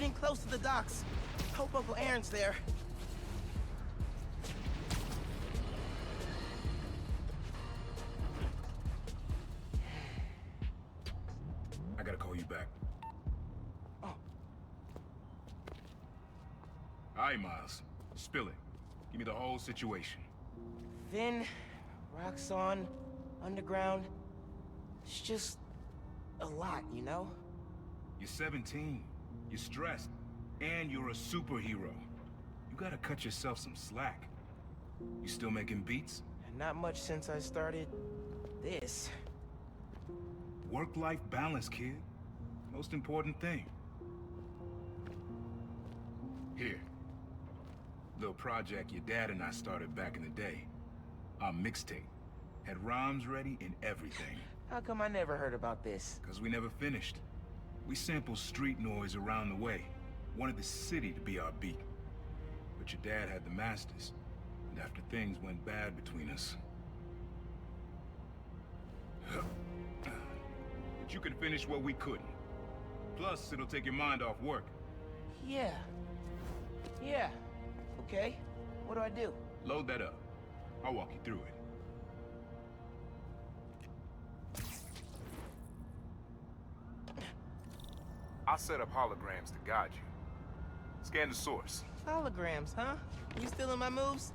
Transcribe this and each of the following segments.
getting close to the docks. Hope Uncle Aaron's there. I gotta call you back. Oh. Alright, Miles. Spill it. Give me the whole situation. Finn, Roxxon, Underground. It's just a lot, you know? You're 17. You're stressed. And you're a superhero. You gotta cut yourself some slack. You still making beats? Not much since I started this. Work-life balance, kid. Most important thing. Here. Little project your dad and I started back in the day. Our mixtape. Had rhymes ready and everything. How come I never heard about this? Cause we never finished. We sampled street noise around the way. Wanted the city to be our beat. But your dad had the masters. And after things went bad between us... But you can finish what we couldn't. Plus, it'll take your mind off work. Yeah. Yeah. Okay. What do I do? Load that up. I'll walk you through it. I'll set up holograms to guide you. Scan the source. Holograms, huh? You stealing my moves?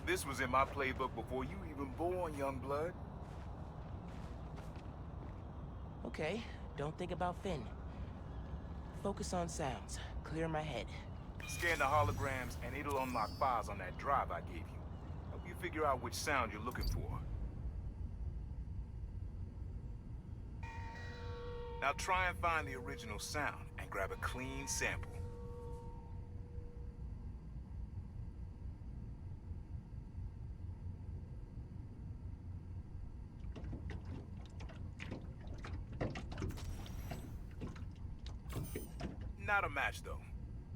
This was in my playbook before you even born, young blood. Okay, don't think about Finn. Focus on sounds. Clear my head. Scan the holograms and it'll unlock files on that drive I gave you. Help you figure out which sound you're looking for. Now try and find the original sound and grab a clean sample. Not a match, though.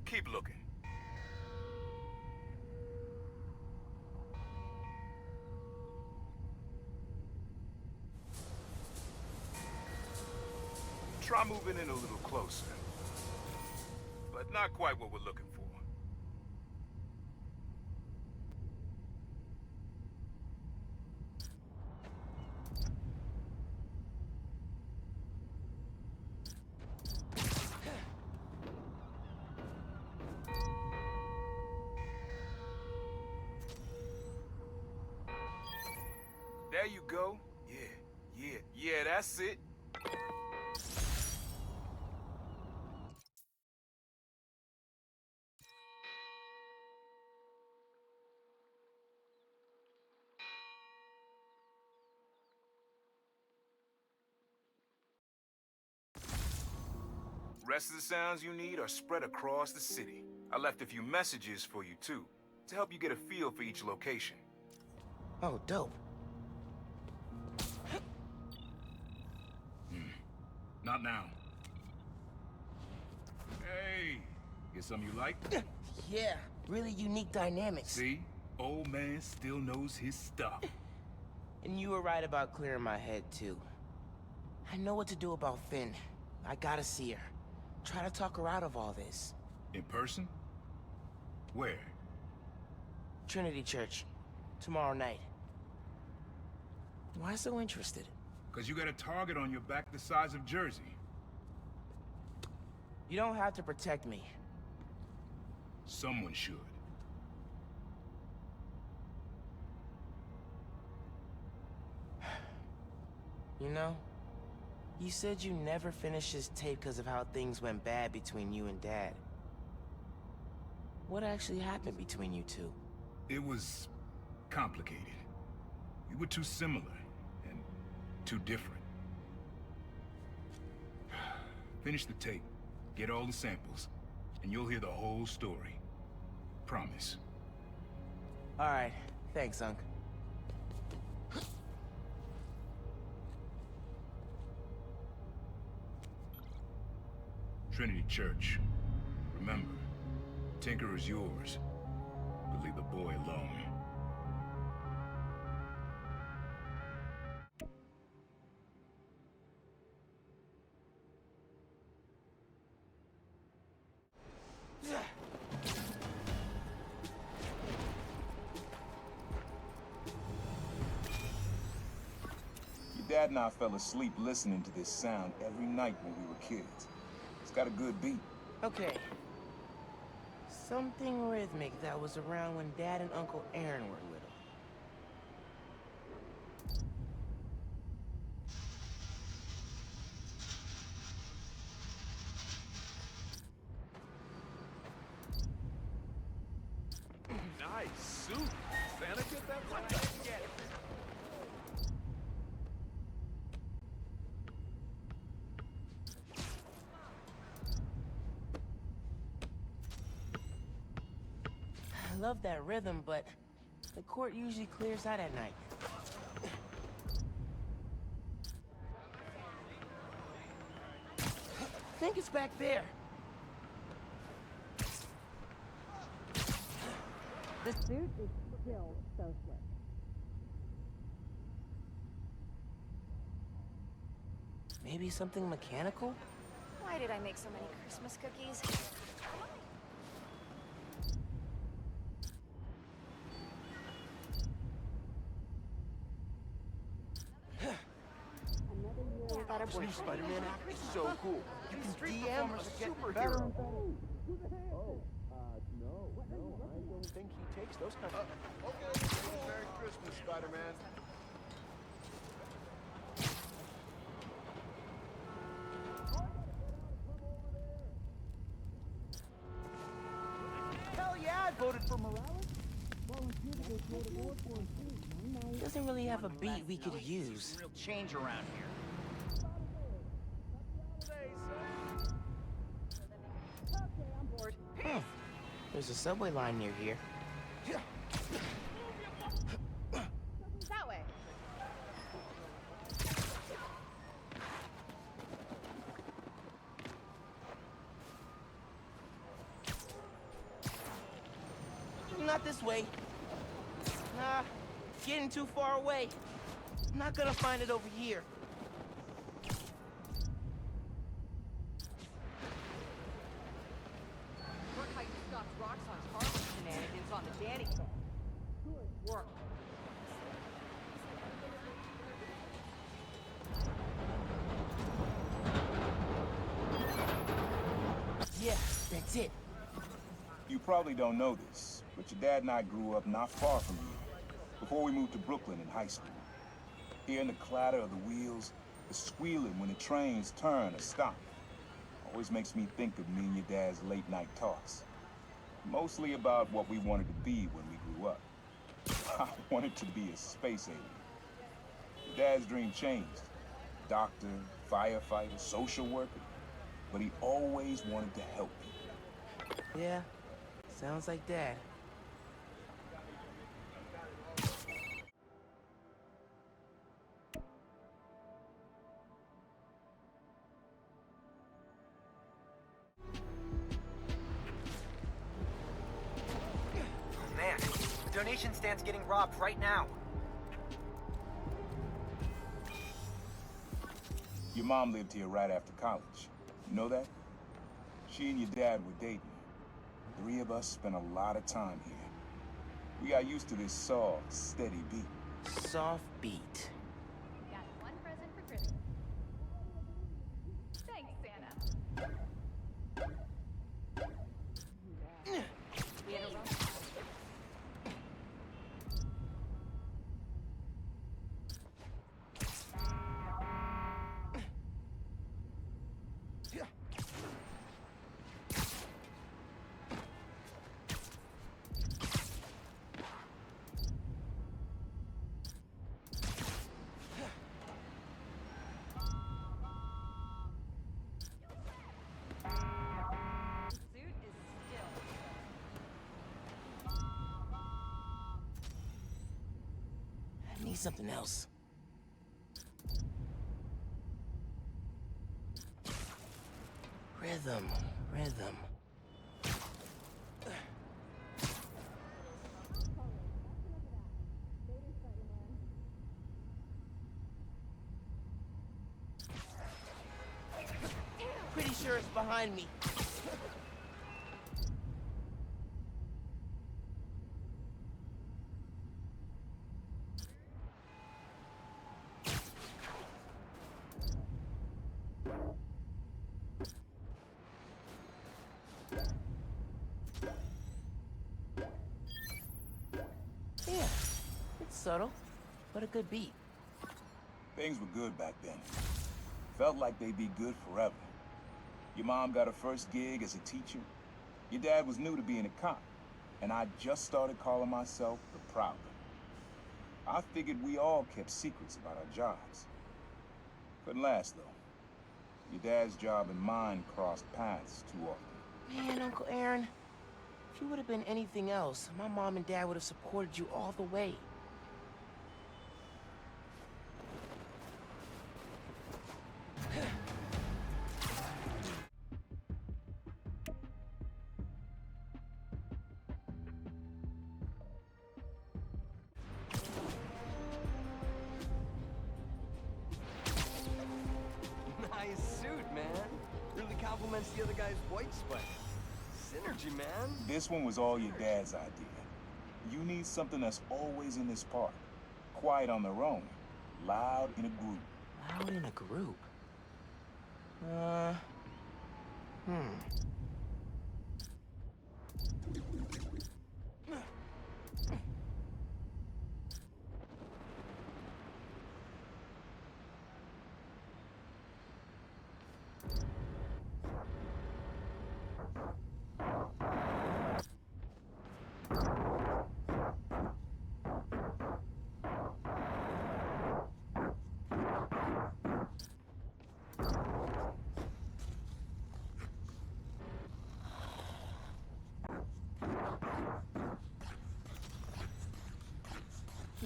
Keep looking. Try moving in a little closer. But not quite what we're looking for. There you go. Yeah, that's it. Rest of the sounds you need are spread across the city. I left a few messages for you too, to help you get a feel for each location. Oh, dope. Not now. Hey, get something you like? Yeah, really unique dynamics. See? Old man still knows his stuff. And you were right about clearing my head, too. I know what to do about Finn. I gotta see her. Try to talk her out of all this. In person? Where? Trinity Church. Tomorrow night. Why so interested? Because you got a target on your back the size of Jersey. You don't have to protect me. Someone should. You know, you said you never finished this tape because of how things went bad between you and Dad. What actually happened between you two? It was complicated. We were too similar and too different. Finish the tape, get all the samples, and you'll hear the whole story. Promise. All right, thanks, Unc. Trinity Church. Remember, Tinker is yours, but leave the boy alone. Dad and I fell asleep listening to this sound every night when we were kids. It's got a good beat. Okay. Something rhythmic that was around when Dad and Uncle Aaron were little. Nice suit. Santa get that one? Get it. I love that rhythm, but the court usually clears out at night. I think it's back there. The suit is still so slick. Maybe something mechanical? Why did I make so many Christmas cookies? Another year without a This new boyfriend. Spider-Man act is so cool. You can DM a superhero. No, I don't think he takes those kinds of... Okay, Merry Christmas, Spider-Man. Hell yeah, I voted for Morales. He doesn't really have a beat we could use. Real change around here. Huh. There's a subway line near here. That way. Not this way. Nah, getting too far away. I'm not gonna find it over here. Look how you stopped Roxxon's Harlem shenanigans on the Danny Code. Good work. Yeah, that's it. You probably don't know this, but your dad and I grew up not far from here, before we moved to Brooklyn in high school. Hearing the clatter of the wheels, the squealing when the trains turn or stop, always makes me think of me and your dad's late-night talks. Mostly about what we wanted to be when we grew up. I wanted to be a space alien. Your dad's dream changed. Doctor, firefighter, social worker. But he always wanted to help people. Yeah, sounds like Dad. Man, the donation stand's getting robbed right now. Your mom lived here right after college. You know that? She and your dad were dating. The 3 of us spent a lot of time here. We got used to this soft, steady beat. Soft beat. Got one present for Christmas. Thanks, Santa. Suit is still. I need something else. Rhythm, rhythm. Pretty sure it's behind me. Yeah, it's subtle, but a good beat. Things were good back then. Felt like they'd be good forever. Your mom got her first gig as a teacher. Your dad was new to being a cop, and I just started calling myself the Prowler. I figured we all kept secrets about our jobs. Couldn't last, though. Your dad's job and mine crossed paths too often. Man, Uncle Aaron, if you would have been anything else, my mom and dad would have supported you all the way. Nice suit, man. Really compliments the other guy's white spider. Synergy, man. This one was all your dad's idea. You need something that's always in this park. Quiet on their own, loud in a group. Loud in a group?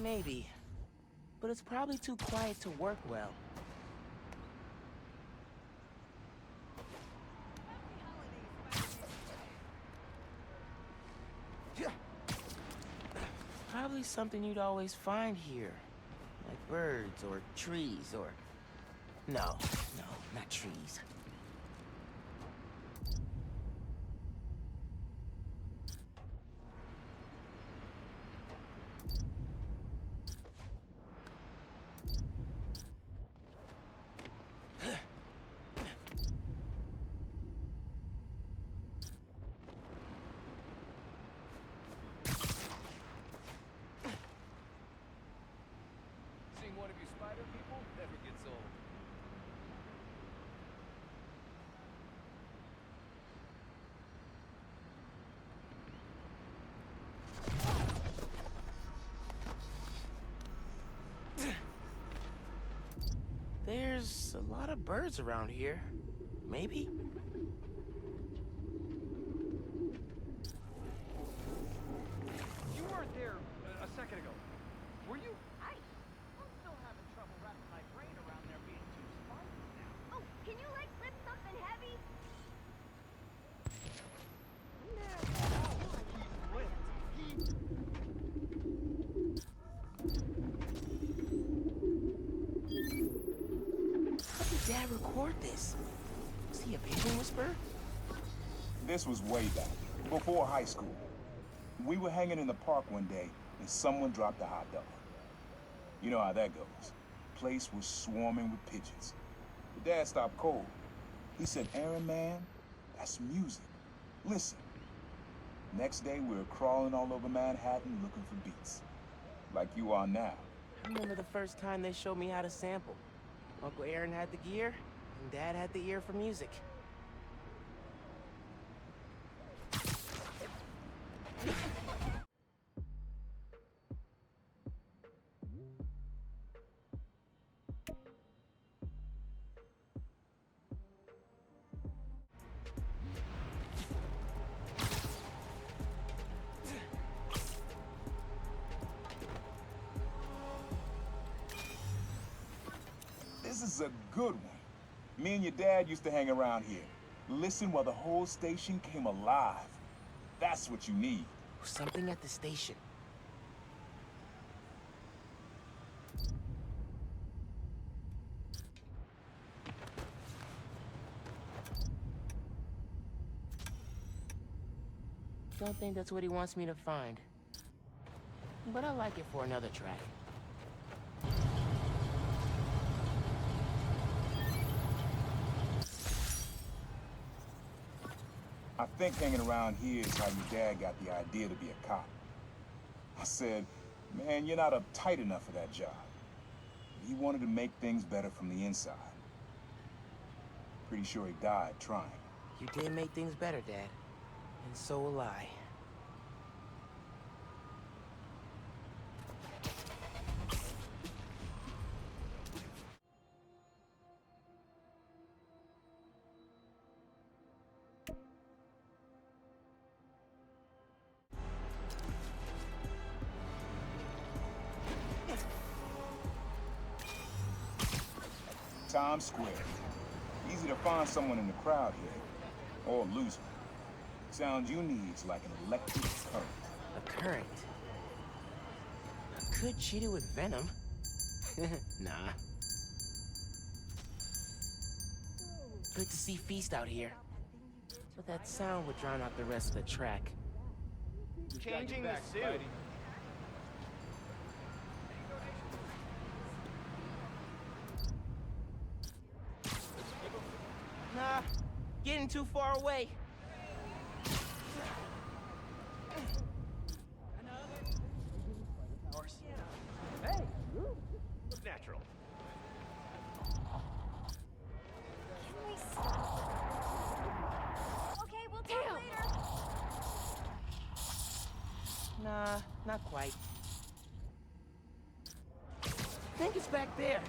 Maybe. But it's probably too quiet to work well. Probably something you'd always find here. Like birds or trees or... No, not trees. Seeing one of you spider people never gets old. There's a lot of birds around here. Maybe? You weren't there a second ago. Were you? Hi. I'm still having trouble wrapping my brain around there being two spiders now. Oh, can you like lift something heavy? How did Dad record this? Was he a pigeon whisperer? This was way back, before high school. We were hanging in the park one day, and someone dropped a hot dog. You know how that goes. Place was swarming with pigeons. The dad stopped cold. He said, "Aaron, man, that's music. Listen." Next day, we were crawling all over Manhattan looking for beats. Like you are now. I remember the first time they showed me how to sample. Uncle Aaron had the gear, and Dad had the ear for music. This is a good one. Me and your dad used to hang around here. Listen while the whole station came alive. That's what you need. Something at the station. Don't think that's what he wants me to find. But I like it for another track. I think hanging around here is how your dad got the idea to be a cop. I said, man, you're not uptight enough for that job. He wanted to make things better from the inside. Pretty sure he died trying. You did make things better, Dad. And so will I. Times Square. Easy to find someone in the crowd here. Or lose them. Sounds you need's like an electric current. A current? Could cheat it with venom. Nah. Good to see Feast out here. But that sound would drown out the rest of the track. Changing the suit. Nah, getting too far away. Hey, look natural. Can we stop? Okay, we'll talk later. Nah, not quite. I think it's back there.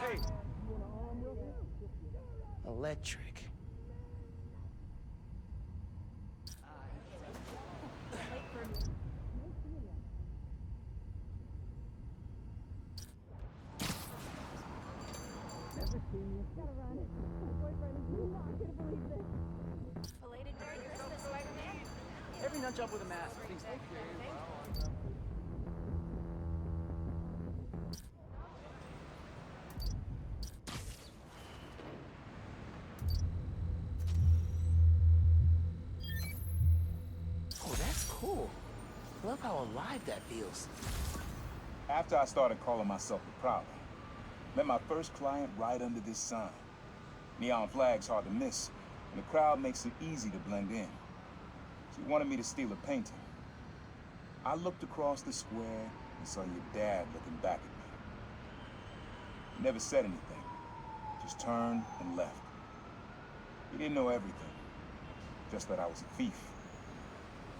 Hey, Electric. Belated Merry Christmas, Spider-Man. Every nut job with a mask thinks they Oh, that's cool. Love how alive that feels. After I started calling myself the Prowler, met my first client right under this sign. Neon flag's hard to miss, and the crowd makes it easy to blend in. She wanted me to steal a painting. I looked across the square and saw your dad looking back at me. He never said anything, just turned and left. He didn't know everything, just that I was a thief.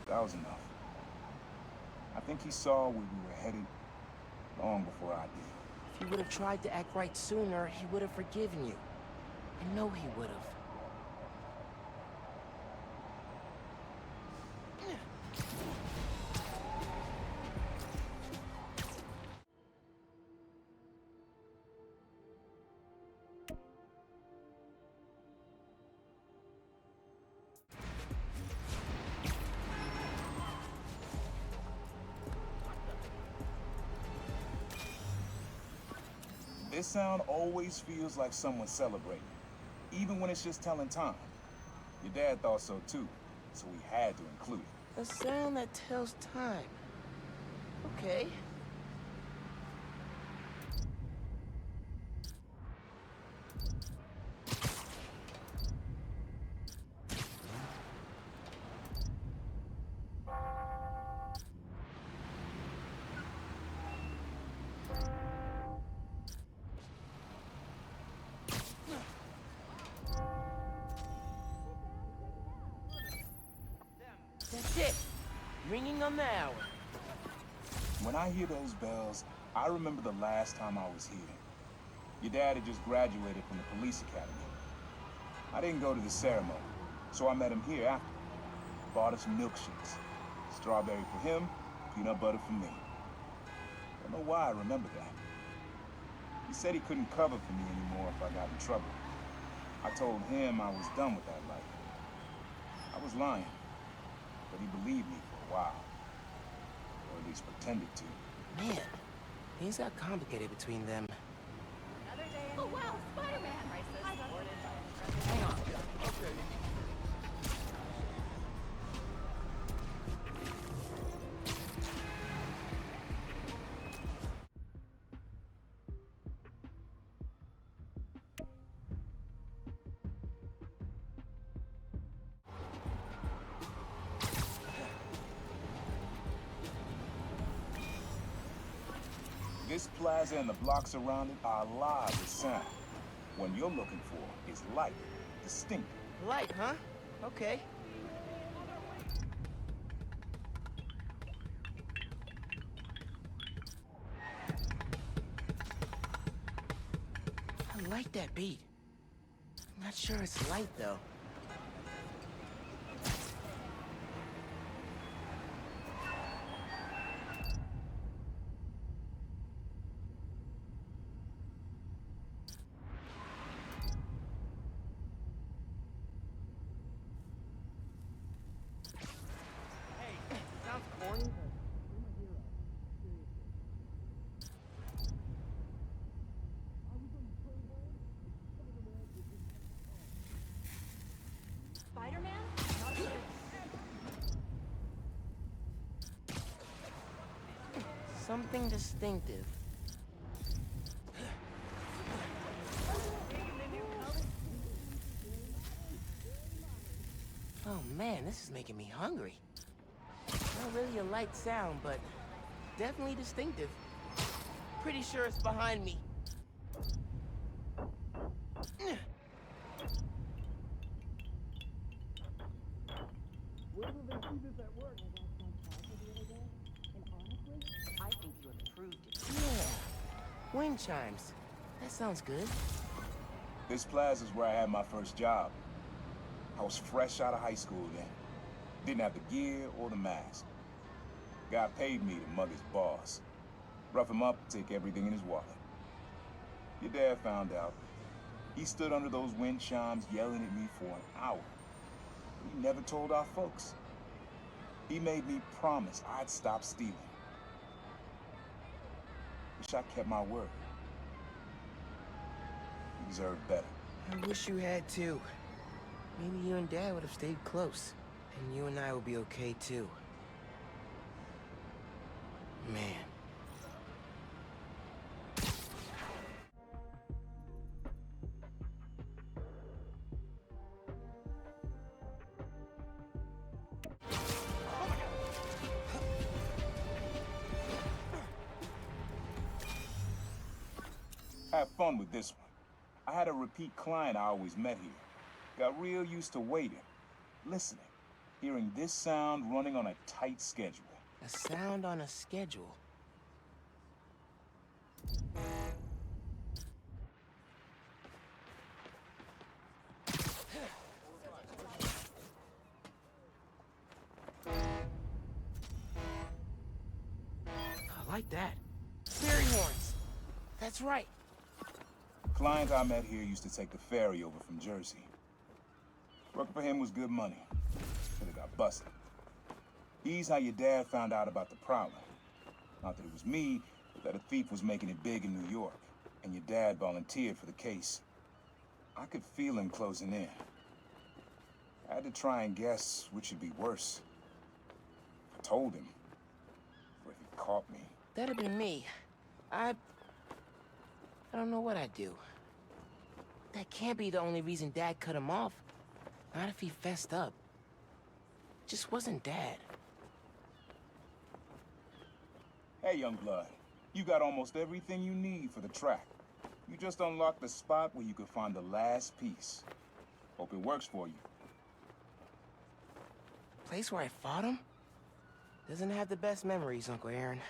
That was enough. I think he saw where we were headed long before I did. If you would have tried to act right sooner, he would have forgiven you. I know he would have. This sound always feels like someone celebrating, even when it's just telling time. Your dad thought so too, so we had to include it. A sound that tells time. Okay. That's it. Ringing on the hour. When I hear those bells, I remember the last time I was here. Your dad had just graduated from the police academy. I didn't go to the ceremony, so I met him here after. Bought us milkshakes. Strawberry for him, peanut butter for me. Don't know why I remember that. He said he couldn't cover for me anymore if I got in trouble. I told him I was done with that life. I was lying, but he believed me for a while. Or at least pretended to. Man, things got complicated between them. Oh wow, Spider-Man! Hang on. This plaza and the blocks around it are alive with sound. What you're looking for is light, distinct. Light, huh? Okay. I like that beat. Not sure it's light, though. Sounds corny, Spider-Man? Something distinctive. Oh man, this is making me hungry. Not really a light sound, but definitely distinctive. Pretty sure it's behind me. I think you improved it. Yeah, wind chimes. That sounds good. This plaza's where I had my first job. I was fresh out of high school then. Didn't have the gear or the mask. Guy paid me to mug his boss. Rough him up, take everything in his wallet. Your dad found out. He stood under those wind chimes yelling at me for an hour. He never told our folks. He made me promise I'd stop stealing. Wish I kept my word. You deserve better. I wish you had too. Maybe you and Dad would have stayed close. And you and I would be okay too. Man. Have fun with this one. I had a repeat client I always met here. Got real used to waiting, listening, hearing this sound running on a tight schedule. A sound on a schedule. I like that. Fairy horns. That's right. Client I met here used to take the ferry over from Jersey. Working for him was good money. Till he got busted. He's how your dad found out about the Prowler. Not that it was me, but that a thief was making it big in New York. And your dad volunteered for the case. I could feel him closing in. I had to try and guess which would be worse. If I told him, or if he caught me. That'd be me. I don't know what I'd do. That can't be the only reason Dad cut him off. Not if he fessed up. Just wasn't Dad. Hey, young blood. You got almost everything you need for the track. You just unlocked the spot where you could find the last piece. Hope it works for you. Place where I fought him? Doesn't have the best memories, Uncle Aaron.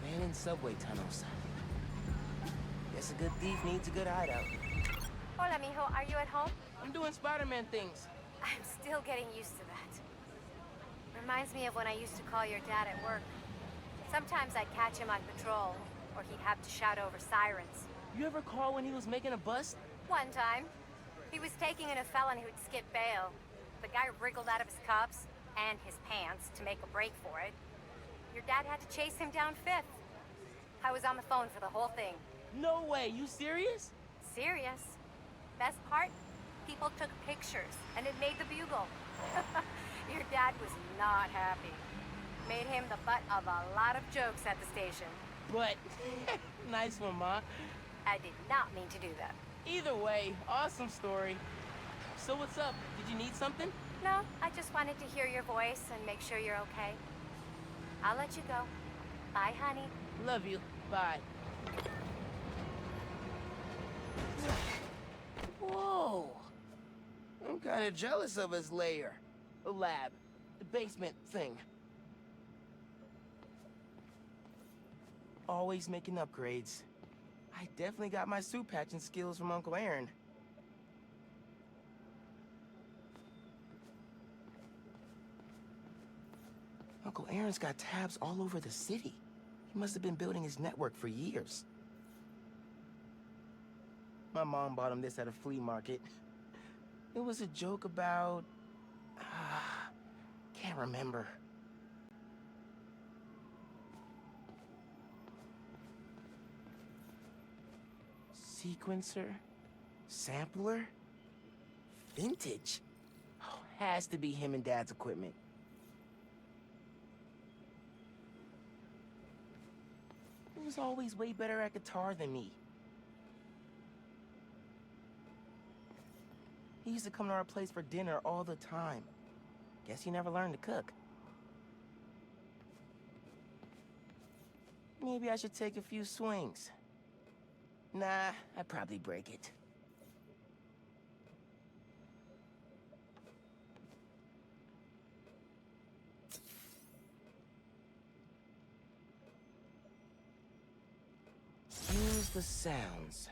Man in subway tunnels. Guess a good thief needs a good hideout. Hola, mijo. Are you at home? I'm doing Spider-Man things. I'm still getting used to that. Reminds me of when I used to call your dad at work. Sometimes I'd catch him on patrol, or he'd have to shout over sirens. You ever call when he was making a bust? One time, he was taking in a felon who'd skipped bail. The guy wriggled out of his cuffs and his pants to make a break for it. Your dad had to chase him down Fifth. I was on the phone for the whole thing. No way, you serious? Serious. Best part? People took pictures, and it made the Bugle. Your dad was not happy. Made him the butt of a lot of jokes at the station. But, nice one, Ma. I did not mean to do that. Either way, awesome story. So what's up? Did you need something? No, I just wanted to hear your voice and make sure you're okay. I'll let you go. Bye, honey. Love you. Bye. Whoa. I'm kind of jealous of his lair. The lab. The basement thing. Always making upgrades. I definitely got my suit patching skills from Uncle Aaron. Uncle Aaron's got tabs all over the city. He must have been building his network for years. My mom bought him this at a flea market. It was a joke about... can't remember. Sequencer? Sampler? Vintage? Oh, has to be him and Dad's equipment. He was always way better at guitar than me. He used to come to our place for dinner all the time. Guess he never learned to cook. Maybe I should take a few swings. Nah, I'd probably break it. Use the sounds.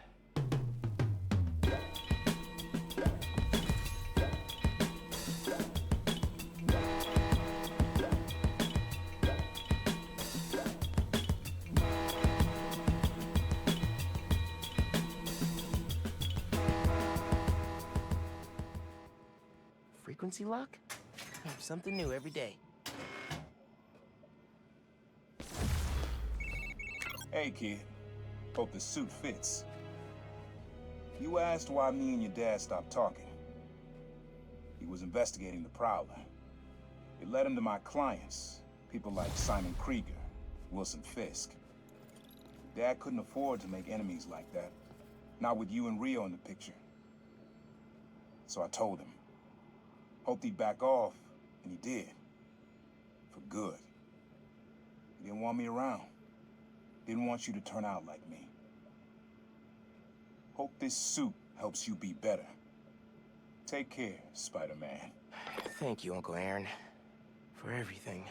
Frequency lock? Something new every day. Hey, kid. Hope the suit fits. You asked why me and your dad stopped talking. He was investigating the Prowler. It led him to my clients, people like Simon Krieger, Wilson Fisk. Dad couldn't afford to make enemies like that, not with you and Rio in the picture. So I told him. Hoped he'd back off, and he did. For good. He didn't want me around. Didn't want you to turn out like me. Hope this suit helps you be better. Take care, Spider-Man. Thank you, Uncle Aaron, for everything.